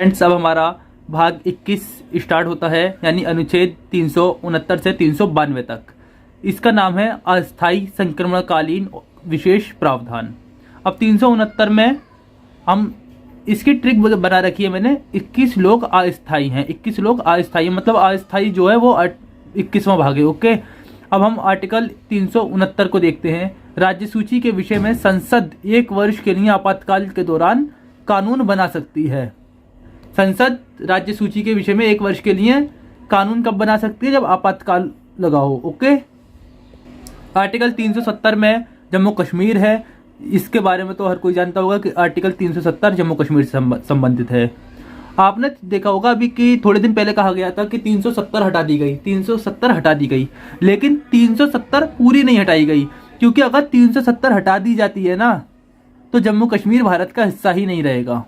Friends, अब हमारा भाग 21 स्टार्ट होता है, यानी अनुच्छेद 369 से 392 तक। इसका नाम है अस्थायी संक्रमणकालीन विशेष प्रावधान। अब 369 में हम इसकी ट्रिक बना रखी है मैंने। 21 लोग अस्थायी हैं, 21 लोग अस्थायी, मतलब अस्थायी जो है वो 21वां भाग है। ओके, अब हम आर्टिकल 369 को देखते हैं। राज्य सूची के विषय में संसद 1 वर्ष के लिए आपातकाल के दौरान कानून बना सकती है। संसद राज्य सूची के विषय में 1 वर्ष के लिए कानून कब बना सकती है? जब आपातकाल लगा हो। ओके, आर्टिकल 370 में जम्मू कश्मीर है। इसके बारे में तो हर कोई जानता होगा कि आर्टिकल 370 जम्मू कश्मीर से संबंधित है। आपने देखा होगा अभी कि थोड़े दिन पहले कहा गया था कि 370 हटा दी गई, 370 हटा दी गई, लेकिन 370 पूरी नहीं हटाई गई, क्योंकि अगर 370 हटा दी जाती है ना तो जम्मू कश्मीर भारत का हिस्सा ही नहीं रहेगा।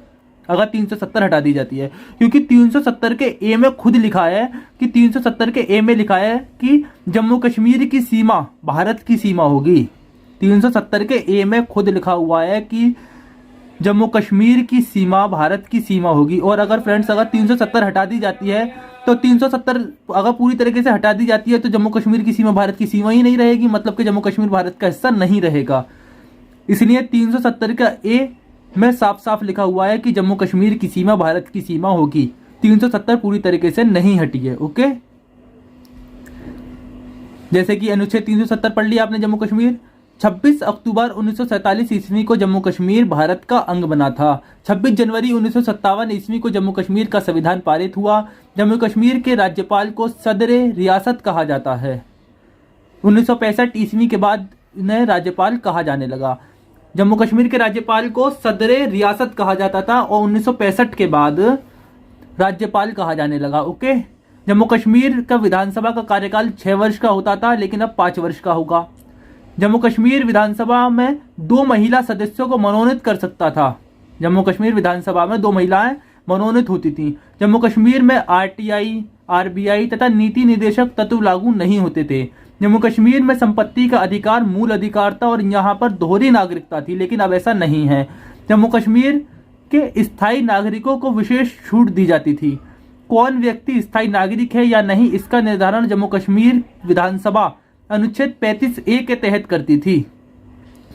अगर 370 हटा दी जाती है, क्योंकि 370 के ए में खुद लिखा है कि 370 के ए में लिखा है कि जम्मू कश्मीर की सीमा भारत की सीमा होगी। 370 के ए में खुद लिखा हुआ है कि जम्मू कश्मीर की सीमा भारत की सीमा होगी। और अगर फ्रेंड्स अगर 370 हटा दी जाती है तो 370 अगर पूरी तरीके से हटा दी जाती है तो जम्मू कश्मीर की सीमा भारत की सीमा ही नहीं रहेगी, मतलब कि जम्मू कश्मीर भारत का हिस्सा नहीं रहेगा। इसलिए 370 का ए में साफ साफ लिखा हुआ है कि जम्मू कश्मीर की सीमा भारत की सीमा होगी। 370 पूरी तरीके से नहीं हटी है। ओके, जैसे कि अनुच्छेद 370 पढ़ लिया आपने। जम्मू कश्मीर 26 अक्टूबर 1947 ईस्वी को जम्मू कश्मीर भारत का अंग बना था। 26 जनवरी 1957 ईस्वी को जम्मू कश्मीर का संविधान पारित हुआ। जम्मू कश्मीर के राज्यपाल को सदरे रियासत कहा जाता है। 1965 ईस्वी के बाद इन्हें राज्यपाल कहा जाने लगा। जम्मू कश्मीर के राज्यपाल को सदरे रियासत कहा जाता था और 1965 के बाद राज्यपाल कहा जाने लगा। ओके, जम्मू कश्मीर का विधानसभा का कार्यकाल 6 वर्ष का होता था, लेकिन अब 5 वर्ष का होगा। जम्मू कश्मीर विधानसभा में 2 महिला सदस्यों को मनोनीत कर सकता था। जम्मू कश्मीर विधानसभा में 2 महिलाएं मनोनीत होती थी। जम्मू कश्मीर में आरटीआई, आरबीआई तथा नीति निदेशक तत्व लागू नहीं होते थे। जम्मू कश्मीर में संपत्ति का अधिकार मूल अधिकार था और यहाँ पर दोहरी नागरिकता थी, लेकिन अब ऐसा नहीं है। जम्मू कश्मीर के स्थायी नागरिकों को विशेष छूट दी जाती थी। कौन व्यक्ति स्थायी नागरिक है या नहीं, इसका निर्धारण जम्मू कश्मीर विधानसभा अनुच्छेद 35A के तहत करती थी।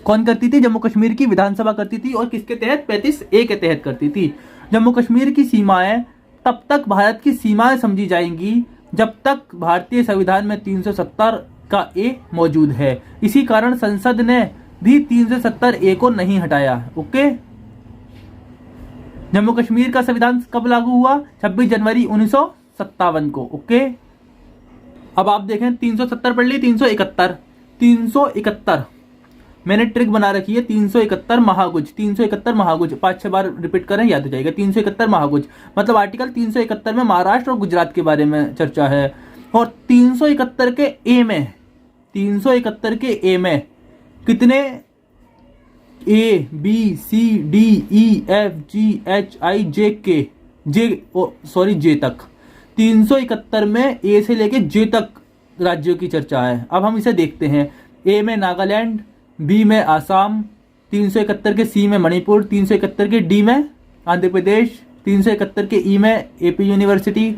कौन करती थी? जम्मू कश्मीर की विधानसभा करती थी। और किसके तहत? 35A के तहत करती थी। जम्मू कश्मीर की सीमाएं तब तक भारत की सीमाएं समझी जाएंगी जब तक भारतीय संविधान में 370 का ए मौजूद है। इसी कारण संसद ने भी 370A को नहीं हटाया। ओके, जम्मू कश्मीर का संविधान कब लागू हुआ? 26 जनवरी 1957 को। ओके, अब आप देखें 370 पढ़ ली। 371 मैंने ट्रिक बना रखी है। 371 महागुज, 371 महागुज 5-6 बार रिपीट करें, याद हो जाएगा। 371 महागुज मतलब आर्टिकल 371 में महाराष्ट्र और गुजरात के बारे में चर्चा है। और 371 के ए में, 371 के ए में कितने A B C D E F G H I J K J तक 371 में ए से लेके जे तक राज्यों की चर्चा है। अब हम इसे देखते हैं। ए में नागालैंड, बी में आसाम, 371 के सी में मणिपुर, 371 के डी में आंध्र प्रदेश, 371 के ई में एपी यूनिवर्सिटी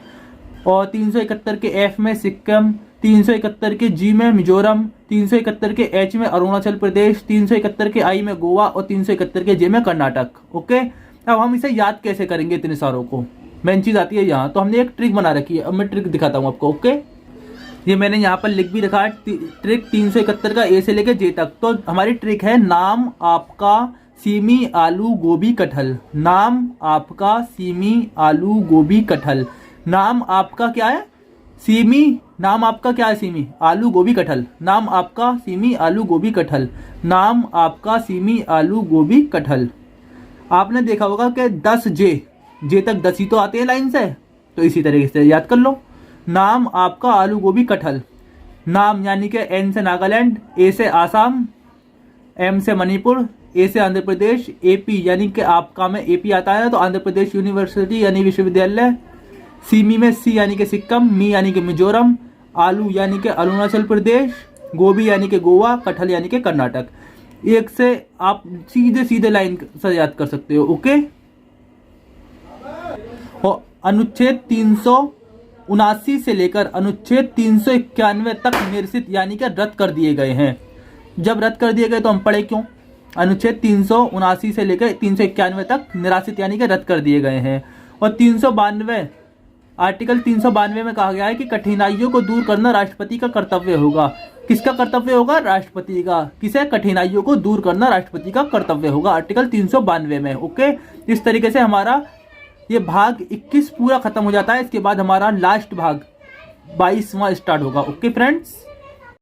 और 371 के एफ में सिक्किम, 371 के जी में मिजोरम, 371 के एच में अरुणाचल प्रदेश, 371 के आई में गोवा और 371 के जे में कर्नाटक। ओके, अब हम इसे याद कैसे करेंगे इतने सारों को? मेन चीज आती है यहाँ। तो हमने एक ट्रिक बना रखी है। अब मैं ट्रिक दिखाता हूँ आपको। ओके, ये मैंने यहाँ पर लिख भी रखा है ट्रिक 371 का ए से लेकर जे तक। तो हमारी ट्रिक है नाम आपका सीमी आलू गोभी कटहल। नाम आपका सीमी आलू गोभी कटहल। नाम आपका क्या है? सीमी। नाम आपका क्या है? सीमी आलू गोभी कटहल। नाम आपका सीमी आलू गोभी कटहल। नाम आपका सीमी आलू गोभी कटहल। आपने देखा होगा कि 10 जे तक 10 ही तो आते हैं लाइन से, तो इसी तरीके से याद कर लो। नाम आपका आलू गोभी कटहल। नाम यानी कि एन से नागालैंड, ए से आसाम, एम से मणिपुर, ए से आंध्र प्रदेश, एपी यानी कि आपका में एपी आता है ना, तो आंध्र प्रदेश यूनिवर्सिटी यानी विश्वविद्यालय, सीमी में सी यानी कि सिक्किम, मी यानी कि मिजोरम, आलू यानी कि अरुणाचल प्रदेश, गोभी यानी कि गोवा, कटहल यानी कि कर्नाटक। एक से आप सीधे सीधे लाइन से याद कर सकते हो। ओके, और अनुच्छेद 379 से लेकर अनुच्छेद 391 तक निरसित यानी कि रद्द कर दिए गए हैं। जब रद्द कर दिए गए तो हम पढ़े क्यों? अनुच्छेद 379 से लेकर 391 तक निरासित यानी कि रद्द कर दिए गए हैं। और 392 आर्टिकल 392 में कहा गया है कि कठिनाइयों को दूर करना राष्ट्रपति का कर्तव्य होगा। किसका कर्तव्य होगा? राष्ट्रपति का। किसे? कठिनाइयों को दूर करना राष्ट्रपति का कर्तव्य होगा, आर्टिकल 392 में। ओके, इस तरीके से हमारा ये भाग 21 पूरा खत्म हो जाता है। इसके बाद हमारा लास्ट भाग 22वां स्टार्ट होगा। Okay friends.